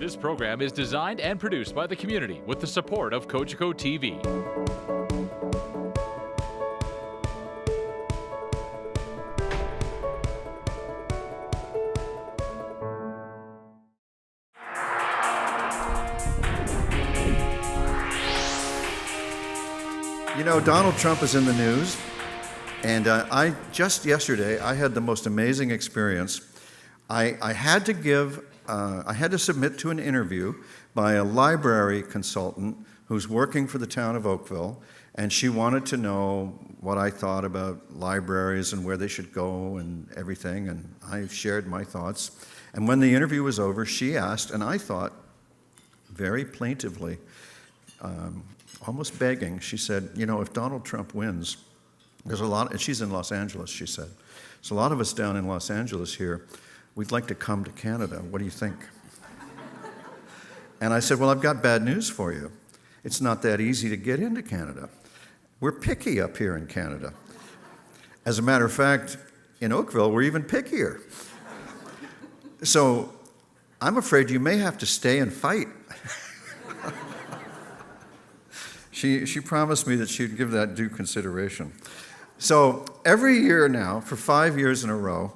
This program is designed and produced by the community with the support of Cogeco TV. You know, Donald Trump is in the news, and just yesterday I had the most amazing experience. I had to submit to an interview by a library consultant who's working for the town of Oakville, and she wanted to know what I thought about libraries and where they should go and everything, and I shared my thoughts. And when the interview was over, she asked, and I thought very plaintively, almost begging, she said, you know, if Donald Trump wins, there's a lot, and she's in Los Angeles, she said. So a lot of us down in Los Angeles here, we'd like to come to Canada. What do you think? And I said, well, I've got bad news for you. It's not that easy to get into Canada. We're picky up here in Canada. As a matter of fact, in Oakville, we're even pickier. So I'm afraid you may have to stay and fight. She promised me that she'd give that due consideration. So every year now, for 5 years in a row,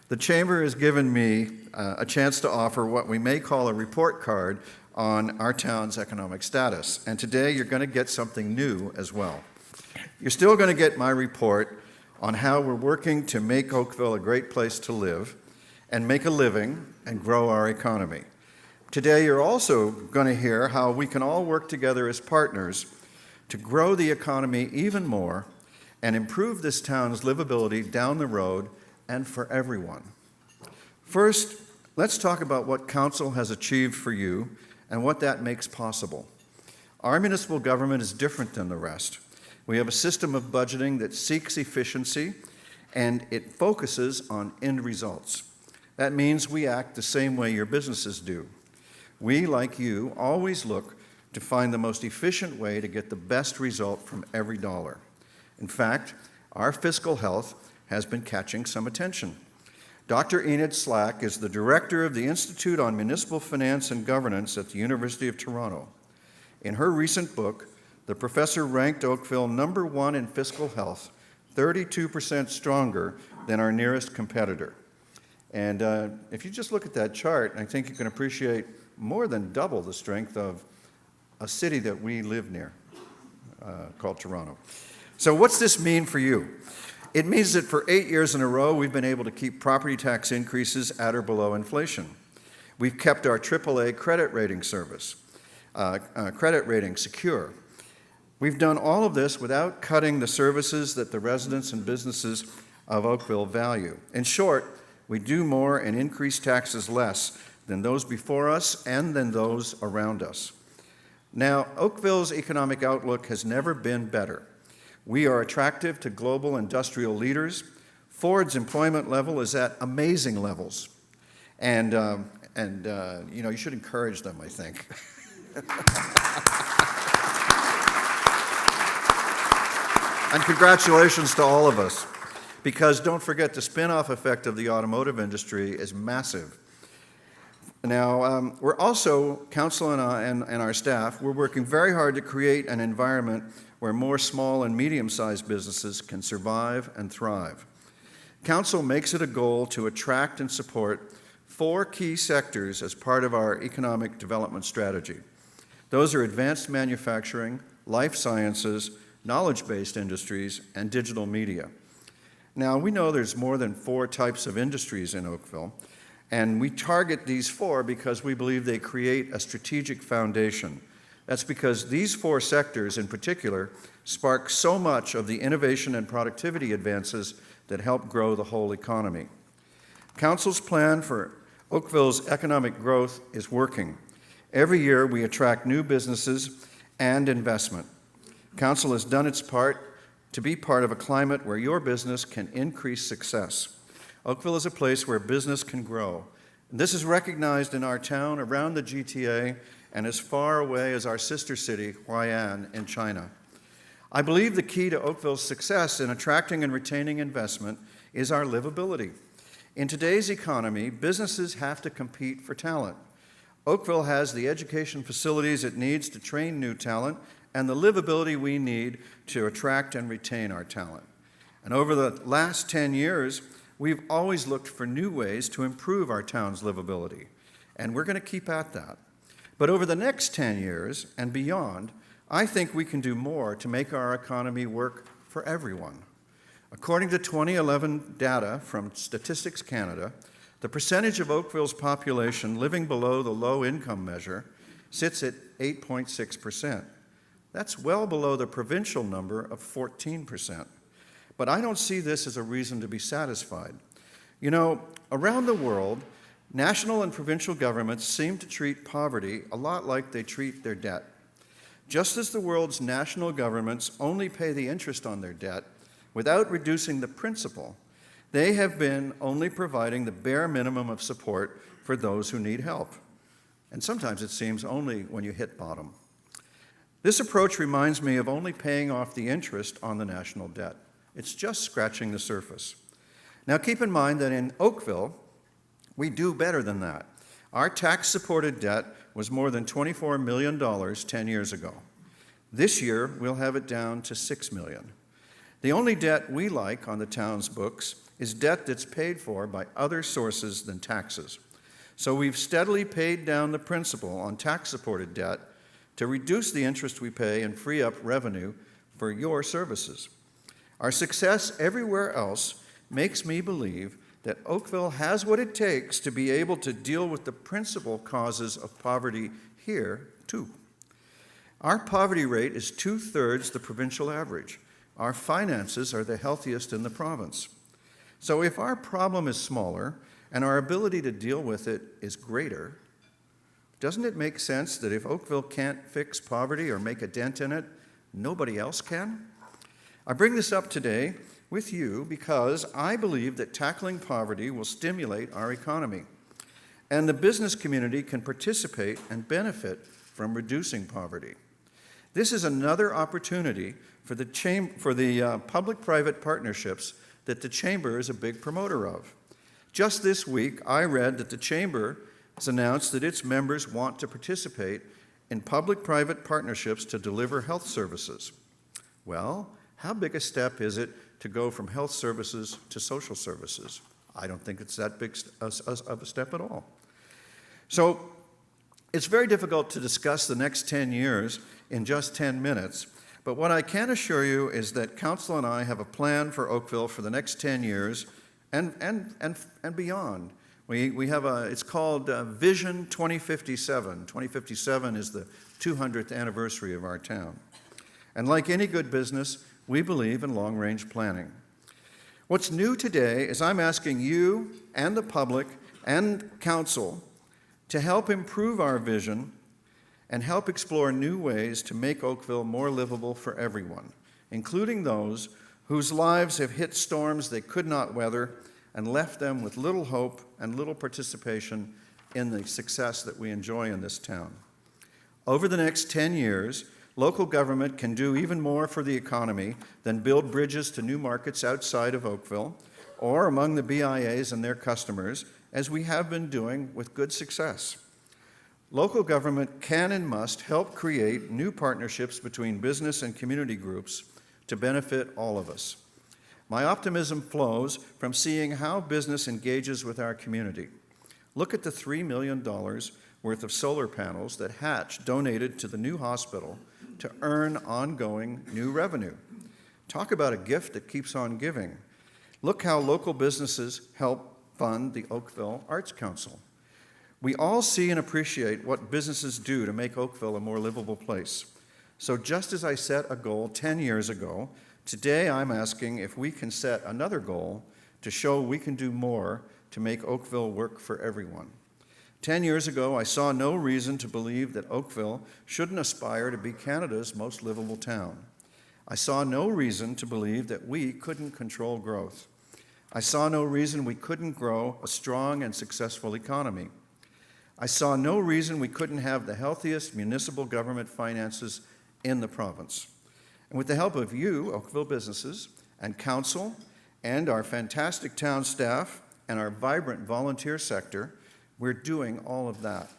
the Chamber has given me a chance to offer what we may call a report card on our town's economic status. And today you're going to get something new as well. You're still going to get my report on how we're working to make Oakville a great place to live and make a living and grow our economy. Today you're also going to hear how we can all work together as partners to grow the economy even more and improve this town's livability down the road and for everyone. First, let's talk about what Council has achieved for you and what that makes possible. Our municipal government is different than the rest. We have a system of budgeting that seeks efficiency and it focuses on end results. That means we act the same way your businesses do. We, like you, always look to find the most efficient way to get the best result from every dollar. In fact, our fiscal health has been catching some attention. Dr. Enid Slack is the director of the Institute on Municipal Finance and Governance at the University of Toronto. In her recent book, the professor ranked Oakville #1 in fiscal health, 32% stronger than our nearest competitor. And if you just look at that chart, I think you can appreciate more than double the strength of a city that we live near, called Toronto. So what's this mean for you? It means that for 8 years in a row, we've been able to keep property tax increases at or below inflation. We've kept our AAA credit rating secure. We've done all of this without cutting the services that the residents and businesses of Oakville value. In short, we do more and increase taxes less than those before us and than those around us. Now, Oakville's economic outlook has never been better. We are attractive to global industrial leaders. Ford's employment level is at amazing levels. And you know, you should encourage them, I think. And congratulations to all of us, because don't forget the spin-off effect of the automotive industry is massive. Now, we're also, Council and our staff, we're working very hard to create an environment where more small and medium-sized businesses can survive and thrive. Council makes it a goal to attract and support 4 key sectors as part of our economic development strategy. Those are advanced manufacturing, life sciences, knowledge-based industries, and digital media. Now, we know there's more than 4 types of industries in Oakville, and we target these 4 because we believe they create a strategic foundation. That's because these 4 sectors in particular spark so much of the innovation and productivity advances that help grow the whole economy. Council's plan for Oakville's economic growth is working. Every year we attract new businesses and investment. Council has done its part to be part of a climate where your business can increase success. Oakville is a place where business can grow. And this is recognized in our town, around the GTA, and as far away as our sister city, Huai'an, in China. I believe the key to Oakville's success in attracting and retaining investment is our livability. In today's economy, businesses have to compete for talent. Oakville has the education facilities it needs to train new talent and the livability we need to attract and retain our talent. And over the last 10 years, we've always looked for new ways to improve our town's livability, and we're going to keep at that. But over the next 10 years and beyond, I think we can do more to make our economy work for everyone. According to 2011 data from Statistics Canada, the percentage of Oakville's population living below the low-income measure sits at 8.6%. That's well below the provincial number of 14%. But I don't see this as a reason to be satisfied. You know, around the world, national and provincial governments seem to treat poverty a lot like they treat their debt. Just as the world's national governments only pay the interest on their debt without reducing the principal, they have been only providing the bare minimum of support for those who need help. And sometimes it seems only when you hit bottom. This approach reminds me of only paying off the interest on the national debt. It's just scratching the surface. Now keep in mind that in Oakville, we do better than that. Our tax-supported debt was more than $24 million 10 years ago. This year, we'll have it down to $6 million. The only debt we like on the town's books is debt that's paid for by other sources than taxes. So we've steadily paid down the principal on tax-supported debt to reduce the interest we pay and free up revenue for your services. Our success everywhere else makes me believe that Oakville has what it takes to be able to deal with the principal causes of poverty here, too. Our poverty rate is 2/3 the provincial average. Our finances are the healthiest in the province. So if our problem is smaller and our ability to deal with it is greater, doesn't it make sense that if Oakville can't fix poverty or make a dent in it, nobody else can? I bring this up today with you because I believe that tackling poverty will stimulate our economy, and the business community can participate and benefit from reducing poverty. This is another opportunity for the public-private partnerships that the Chamber is a big promoter of. Just this week, I read that the Chamber has announced that its members want to participate in public-private partnerships to deliver health services. Well, how big a step is it to go from health services to social services? I don't think it's that big of a step at all. So it's very difficult to discuss the next 10 years in just 10 minutes, but what I can assure you is that Council and I have a plan for Oakville for the next 10 years and beyond. We have it's called Vision 2057. 2057 is the 200th anniversary of our town. And like any good business, we believe in long-range planning. What's new today is I'm asking you and the public and council to help improve our vision and help explore new ways to make Oakville more livable for everyone, including those whose lives have hit storms they could not weather and left them with little hope and little participation in the success that we enjoy in this town. Over the next 10 years, local government can do even more for the economy than build bridges to new markets outside of Oakville or among the BIAs and their customers, as we have been doing with good success. Local government can and must help create new partnerships between business and community groups to benefit all of us. My optimism flows from seeing how business engages with our community. Look at the $3 million worth of solar panels that Hatch donated to the new hospital to earn ongoing new revenue. Talk about a gift that keeps on giving. Look how local businesses help fund the Oakville Arts Council. We all see and appreciate what businesses do to make Oakville a more livable place. So just as I set a goal 10 years ago, today I'm asking if we can set another goal to show we can do more to make Oakville work for everyone. 10 years ago, I saw no reason to believe that Oakville shouldn't aspire to be Canada's most livable town. I saw no reason to believe that we couldn't control growth. I saw no reason we couldn't grow a strong and successful economy. I saw no reason we couldn't have the healthiest municipal government finances in the province. And with the help of you, Oakville businesses, and council, and our fantastic town staff, and our vibrant volunteer sector, we're doing all of that.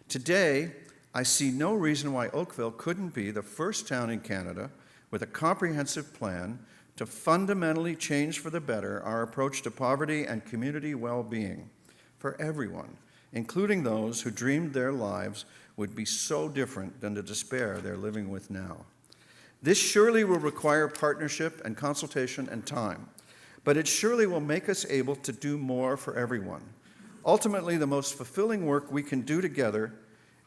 Today, I see no reason why Oakville couldn't be the first town in Canada with a comprehensive plan to fundamentally change for the better our approach to poverty and community well-being for everyone, including those who dreamed their lives would be so different than the despair they're living with now. This surely will require partnership and consultation and time, but it surely will make us able to do more for everyone. Ultimately, the most fulfilling work we can do together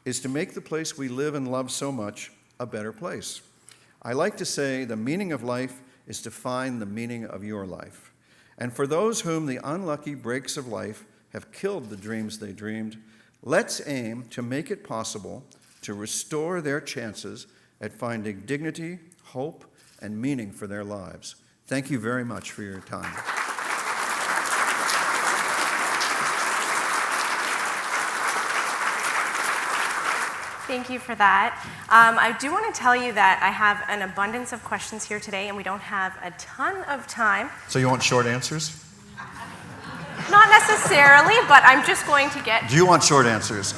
is to make the place we live and love so much a better place. I like to say the meaning of life is to find the meaning of your life. And for those whom the unlucky breaks of life have killed the dreams they dreamed, let's aim to make it possible to restore their chances at finding dignity, hope, and meaning for their lives. Thank you very much for your time. Thank you for that. I do want to tell you that I have an abundance of questions here today, and we don't have a ton of time. So you want short answers? Not necessarily, but I'm just going to get... Do you want short answers?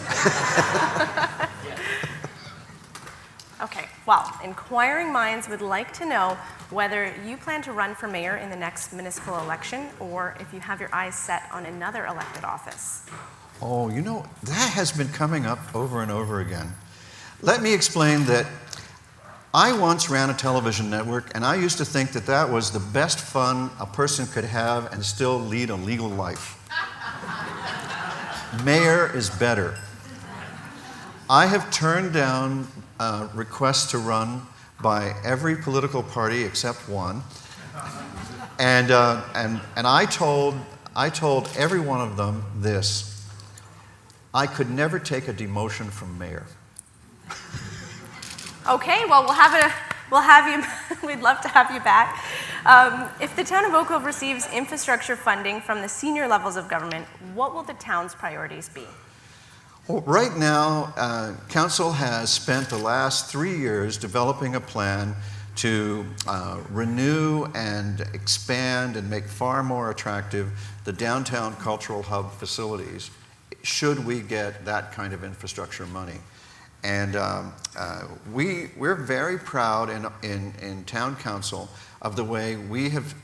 Okay, well, inquiring minds would like to know whether you plan to run for mayor in the next municipal election, or if you have your eyes set on another elected office. Oh, you know, that has been coming up over and over again. Let me explain that I once ran a television network, and I used to think that that was the best fun a person could have and still lead a legal life. Mayor is better. I have turned down requests to run by every political party except one, and I told every one of them this: I could never take a demotion from mayor. Okay, well, we'd love to have you back. If the town of Oakville receives infrastructure funding from the senior levels of government, what will the town's priorities be? Well, right now, Council has spent the last 3 years developing a plan to renew and expand and make far more attractive the downtown cultural hub facilities, should we get that kind of infrastructure money. And we're very proud in town council of the way we've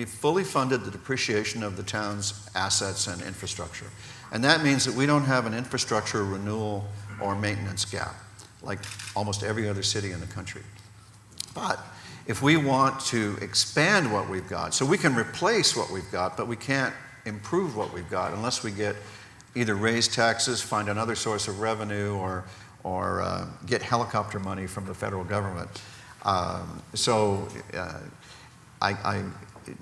fully funded the depreciation of the town's assets and infrastructure. And that means that we don't have an infrastructure renewal or maintenance gap like almost every other city in the country. But if we want to expand what we've got, so we can replace what we've got, but we can't improve what we've got unless we get either raise taxes, find another source of revenue, or get helicopter money from the federal government.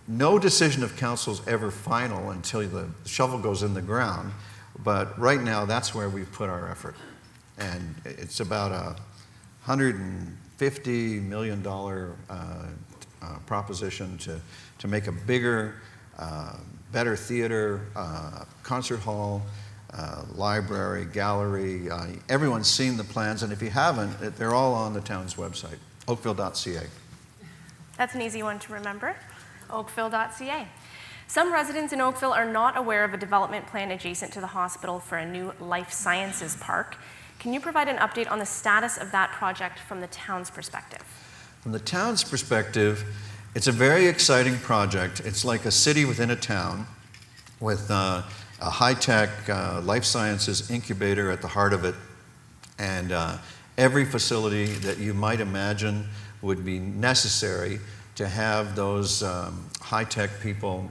No decision of council is ever final until the shovel goes in the ground, but right now that's where we've put our effort. And it's about a $150 million proposition to make a bigger, better theater, concert hall, library, gallery. Everyone's seen the plans, and if you haven't, they're all on the town's website, oakville.ca. That's an easy one to remember, oakville.ca. Some residents in Oakville are not aware of a development plan adjacent to the hospital for a new life sciences park. Can you provide an update on the status of that project from the town's perspective? From the town's perspective, it's a very exciting project. It's like a city within a town with a high-tech life sciences incubator at the heart of it, and every facility that you might imagine would be necessary to have those high-tech people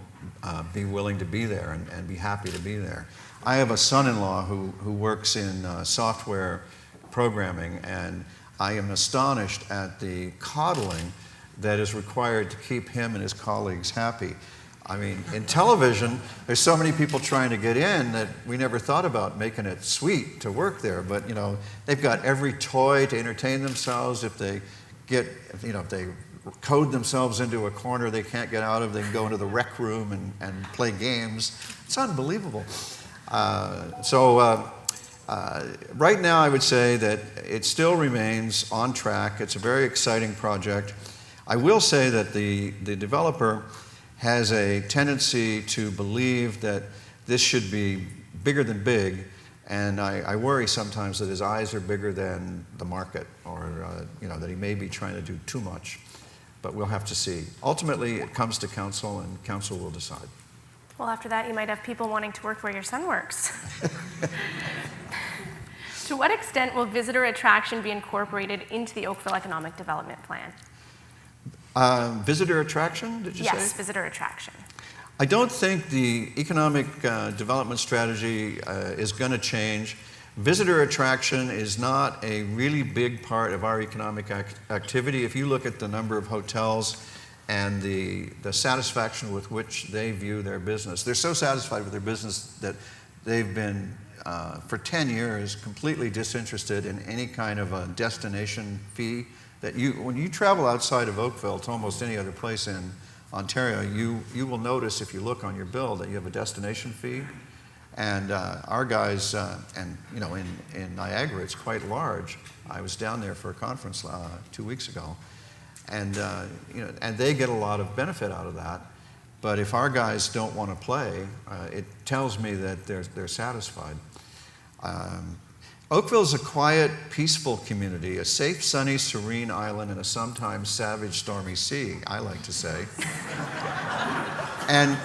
be willing to be there and be happy to be there. I have a son-in-law who works in software programming, and I am astonished at the coddling that is required to keep him and his colleagues happy. I mean, in television, there's so many people trying to get in that we never thought about making it sweet to work there. But, you know, they've got every toy to entertain themselves. If they if they code themselves into a corner they can't get out of, they can go into the rec room and play games. It's unbelievable. Right now, I would say that it still remains on track. It's a very exciting project. I will say that the developer has a tendency to believe that this should be bigger than big, And I worry sometimes that his eyes are bigger than the market, or that he may be trying to do too much. But we'll have to see. Ultimately, it comes to council, and council will decide. Well, after that, you might have people wanting to work where your son works. To what extent will visitor attraction be incorporated into the Oakville Economic Development Plan? Visitor attraction, did you say? Yes, visitor attraction. I don't think the economic development strategy is going to change. Visitor attraction is not a really big part of our economic activity. If you look at the number of hotels and the satisfaction with which they view their business, they're so satisfied with their business that they've been, for 10 years, completely disinterested in any kind of a destination fee. That when you travel outside of Oakville to almost any other place in Ontario, you will notice if you look on your bill that you have a destination fee. And our guys, in Niagara, it's quite large. I was down there for a conference 2 weeks ago, and and they get a lot of benefit out of that. But if our guys don't want to play, it tells me that they're satisfied. Oakville is a quiet, peaceful community, a safe, sunny, serene island in a sometimes savage, stormy sea, I like to say. And,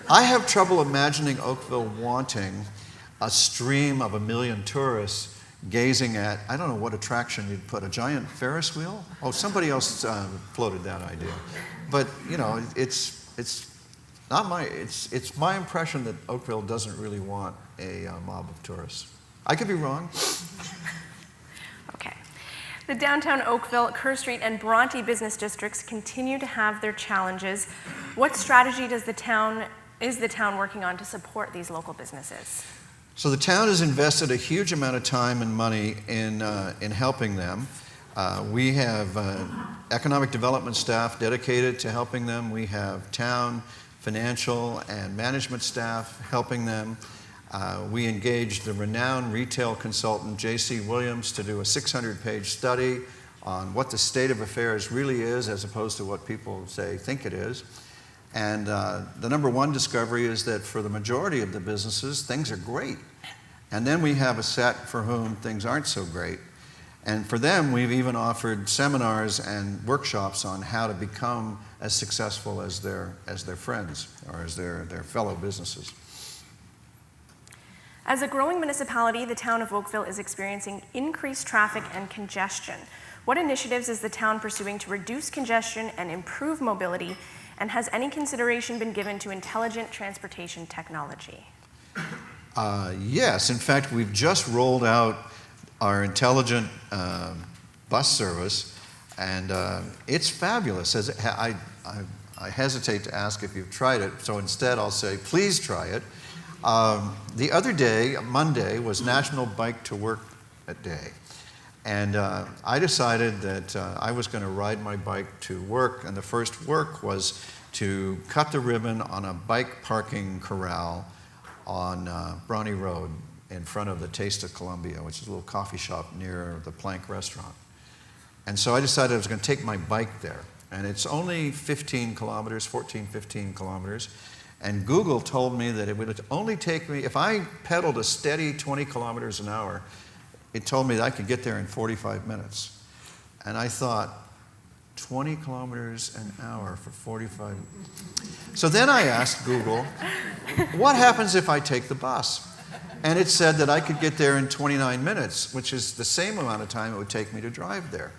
I have trouble imagining Oakville wanting a stream of 1 million tourists gazing at, I don't know what attraction you'd put, a giant Ferris wheel? Oh, somebody else floated that idea. But, it's my impression that Oakville doesn't really want a mob of tourists. I could be wrong. Okay. The downtown Oakville, Kerr Street, and Bronte business districts continue to have their challenges. What strategy is the town working on to support these local businesses? So the town has invested a huge amount of time and money in helping them. We have economic development staff dedicated to helping them. We have town financial and management staff helping them. We engaged the renowned retail consultant J.C. Williams to do a 600-page study on what the state of affairs really is as opposed to what people think it is. And the number one discovery is that for the majority of the businesses, things are great. And then we have a set for whom things aren't so great. And for them, we've even offered seminars and workshops on how to become as successful as their friends or as their fellow businesses. As a growing municipality, the town of Oakville is experiencing increased traffic and congestion. What initiatives is the town pursuing to reduce congestion and improve mobility? And has any consideration been given to intelligent transportation technology? Yes, in fact, we've just rolled out our intelligent bus service, and it's fabulous. I hesitate to ask if you've tried it, so instead I'll say, please try it. The other day, Monday, was National Bike to Work Day. And I decided that I was going to ride my bike to work, and the first work was to cut the ribbon on a bike parking corral on Bronte Road in front of the Taste of Columbia, which is a little coffee shop near the Plank restaurant. And so I decided I was going to take my bike there. And it's only 15 kilometers, 15 kilometers. And Google told me that it would only take me, if I pedaled a steady 20 kilometers an hour, it told me that I could get there in 45 minutes. And I thought, 20 kilometers an hour for 45. So then I asked Google, what happens if I take the bus? And it said that I could get there in 29 minutes, which is the same amount of time it would take me to drive there.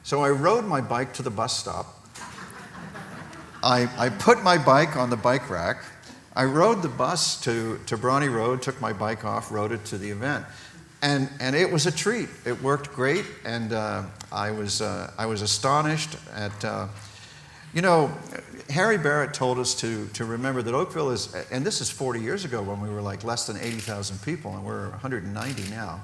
So I rode my bike to the bus stop. I put my bike on the bike rack. I rode the bus to Bronte Road, took my bike off, rode it to the event. And it was a treat. It worked great, and I was astonished at, Harry Barrett told us to remember that Oakville is, and this is 40 years ago when we were like less than 80,000 people, and we're 190 now.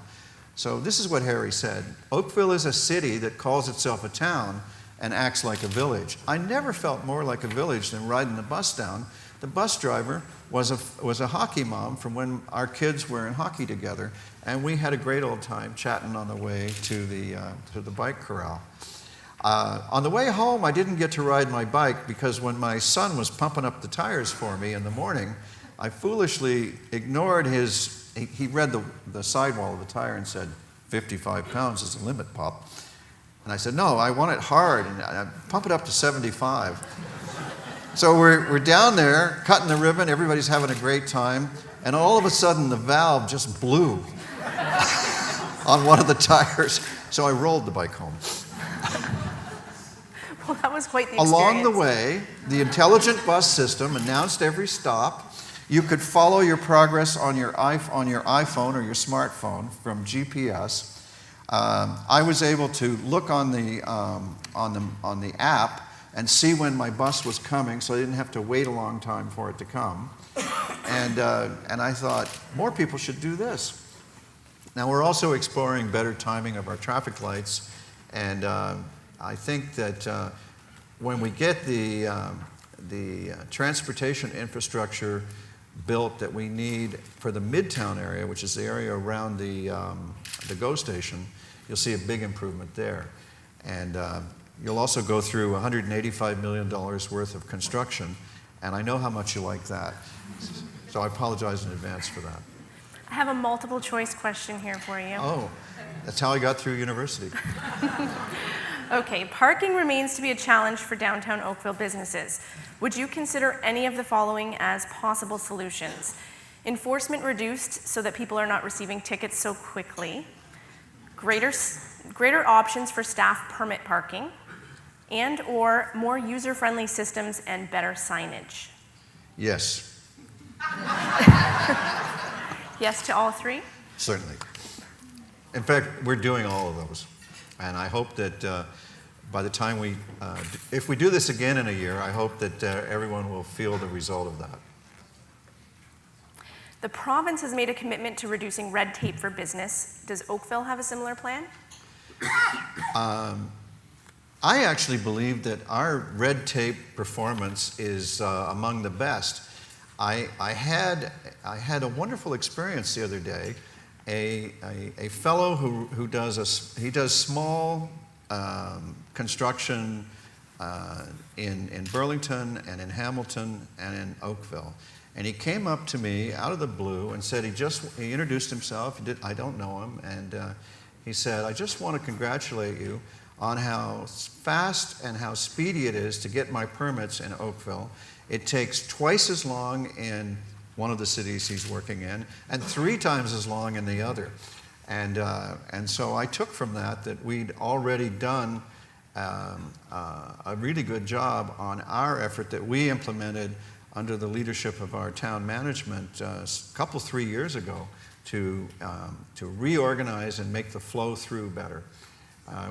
So this is what Harry said: Oakville is a city that calls itself a town and acts like a village. I never felt more like a village than riding the bus down. The bus driver was a hockey mom from when our kids were in hockey together, and we had a great old time chatting on the way to the bike corral. On the way home, I didn't get to ride my bike because when my son was pumping up the tires for me in the morning, I foolishly ignored he read the sidewall of the tire and said, 55 pounds is the limit, Pop. And I said, no, I want it hard, and I pump it up to 75. So we're down there, cutting the ribbon, everybody's having a great time, and all of a sudden the valve just blew on one of the tires, so I rolled the bike home. Well, that was quite the experience. Along the way, the intelligent bus system announced every stop. You could follow your progress on your iPhone or your smartphone from GPS. I was able to look on the app and see when my bus was coming, so I didn't have to wait a long time for it to come. And I thought, more people should do this. Now, we're also exploring better timing of our traffic lights, and I think that when we get the transportation infrastructure built that we need for the Midtown area, which is the area around the GO station, you'll see a big improvement there. And you'll also go through $185 million worth of construction, and I know how much you like that. So I apologize in advance for that. I have a multiple choice question here for you. Oh, that's how I got through university. Okay, parking remains to be a challenge for downtown Oakville businesses. Would you consider any of the following as possible solutions? Enforcement reduced so that people are not receiving tickets so quickly, greater options for staff permit parking, and or more user-friendly systems and better signage? Yes. Yes to all three? Certainly. In fact, we're doing all of those. And I hope that by the time if we do this again in a year, I hope that everyone will feel the result of that. The province has made a commitment to reducing red tape for business. Does Oakville have a similar plan? I actually believe that our red tape performance is among the best. I had a wonderful experience the other day. A fellow who does small construction in Burlington and in Hamilton and in Oakville, and he came up to me out of the blue and said he introduced himself. I don't know him, and he said, "I just want to congratulate you on how fast and how speedy it is to get my permits in Oakville. It takes twice as long in one of the cities he's working in, and 3 times as long in the other." And so I took from that we'd already done a really good job on our effort that we implemented under the leadership of our town management 3 years ago to reorganize and make the flow through better.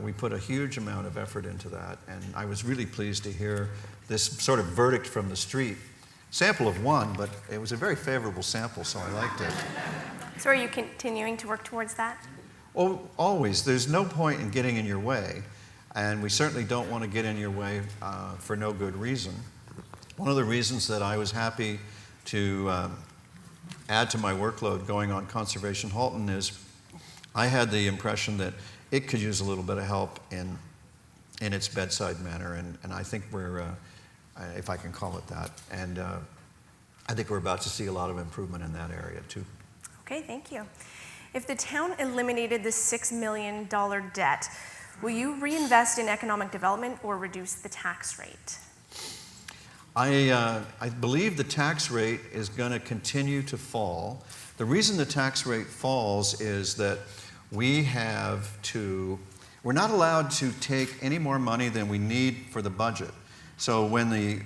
We put a huge amount of effort into that, and I was really pleased to hear this sort of verdict from the street. Sample of one, but it was a very favorable sample, so I liked it. So are you continuing to work towards that? Oh, always. There's no point in getting in your way, and we certainly don't want to get in your way for no good reason. One of the reasons that I was happy to add to my workload going on Conservation Halton is I had the impression that it could use a little bit of help in its bedside manner, and I think we're, if I can call it that, and I think we're about to see a lot of improvement in that area too. Okay, thank you. If the town eliminated the $6 million debt, will you reinvest in economic development or reduce the tax rate? I believe the tax rate is going to continue to fall. The reason the tax rate falls is that we're not allowed to take any more money than we need for the budget. So when the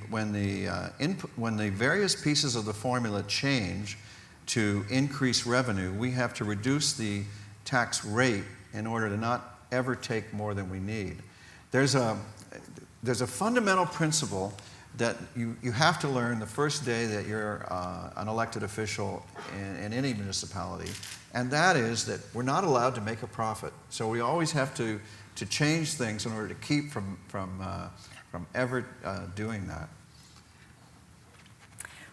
various pieces of the formula change to increase revenue, we have to reduce the tax rate in order to not ever take more than we need. There's a fundamental principle that you have to learn the first day that you're an elected official in any municipality, and that is that we're not allowed to make a profit. So we always have to change things in order to keep from ever doing that.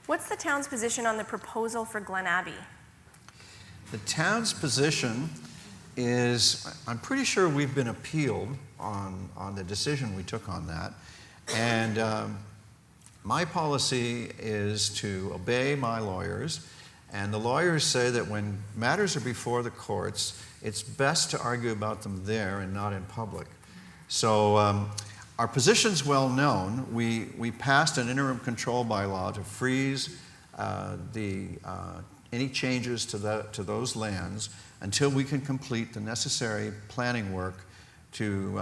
What's the town's position on the proposal for Glen Abbey? The town's position is, I'm pretty sure we've been appealed on the decision we took on that. And my policy is to obey my lawyers, and the lawyers say that when matters are before the courts, it's best to argue about them there and not in public. So our position's well known. We passed an interim control bylaw to freeze any changes to those lands until we can complete the necessary planning work to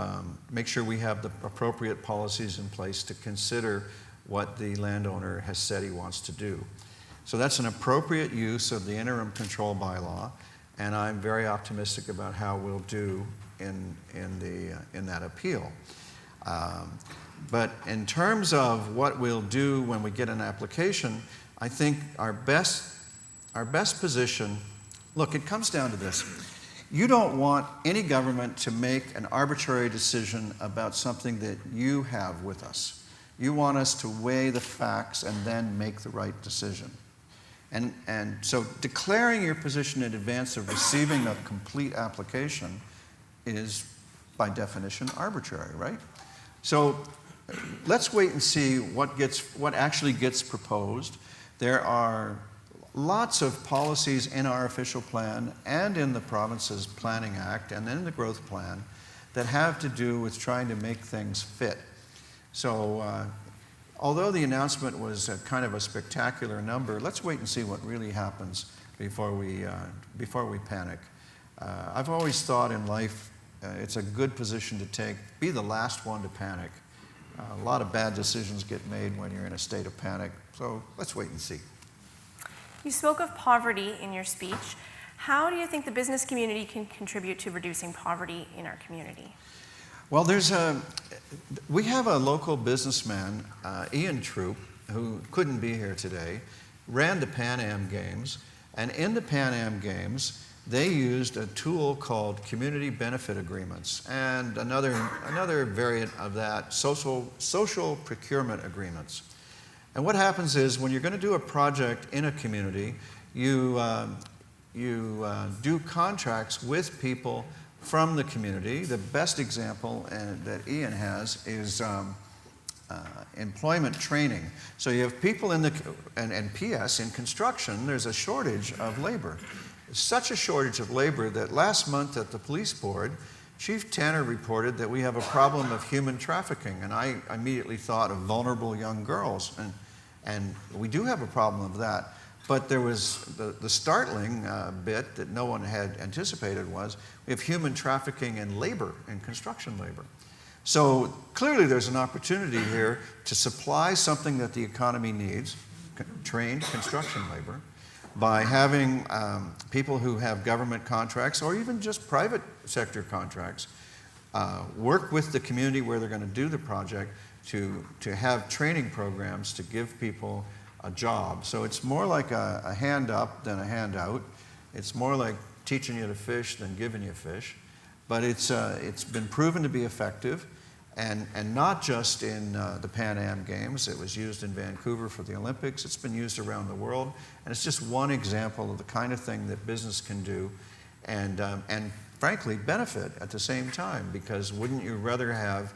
make sure we have the appropriate policies in place to consider what the landowner has said he wants to do. So that's an appropriate use of the interim control bylaw, and I'm very optimistic about how we'll do in that appeal. But in terms of what we'll do when we get an application, I think our best position, look, it comes down to this. You don't want any government to make an arbitrary decision about something that you have with us. You want us to weigh the facts and then make the right decision. And so declaring your position in advance of receiving a complete application is, by definition, arbitrary, right? So let's wait and see what actually gets proposed. There are lots of policies in our official plan and in the province's Planning Act and in the Growth Plan that have to do with trying to make things fit. So although the announcement was kind of a spectacular number, let's wait and see what really happens before we panic. I've always thought in life it's a good position to take. Be the last one to panic. A lot of bad decisions get made when you're in a state of panic, so let's wait and see. You spoke of poverty in your speech. How do you think the business community can contribute to reducing poverty in our community? Well, we have a local businessman, Ian Troop, who couldn't be here today, ran the Pan Am Games, and in the Pan Am Games, they used a tool called community benefit agreements and another variant of that, social procurement agreements. And what happens is when you're going to do a project in a community, you do contracts with people from the community. The best example that Ian has is employment training. So you have people and P.S. in construction, there's a shortage of labor. Such a shortage of labor that last month at the police board, Chief Tanner reported that we have a problem of human trafficking, and I immediately thought of vulnerable young girls, and we do have a problem of that. But there was the startling bit that no one had anticipated was we have human trafficking in labor, in construction labor. So clearly there's an opportunity here to supply something that the economy needs, trained construction labor, by having people who have government contracts or even just private sector contracts work with the community where they're going to do the project to have training programs to give people a job. So it's more like a hand up than a hand out. It's more like teaching you to fish than giving you fish. But it's been proven to be effective, and not just in the Pan Am Games. It was used in Vancouver for the Olympics. It's been used around the world, and it's just one example of the kind of thing that business can do, and frankly benefit at the same time. Because wouldn't you rather have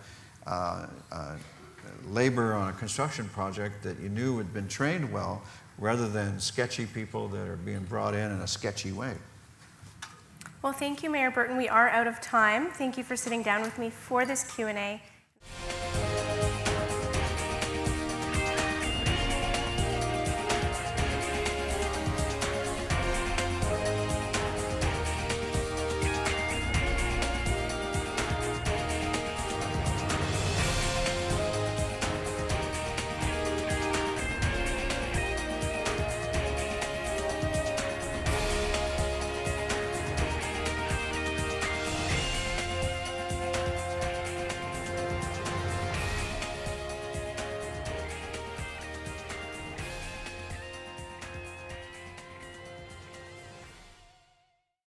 labor on a construction project that you knew had been trained well, rather than sketchy people that are being brought in a sketchy way? Well, thank you, Mayor Burton. We are out of time. Thank you for sitting down with me for this Q&A.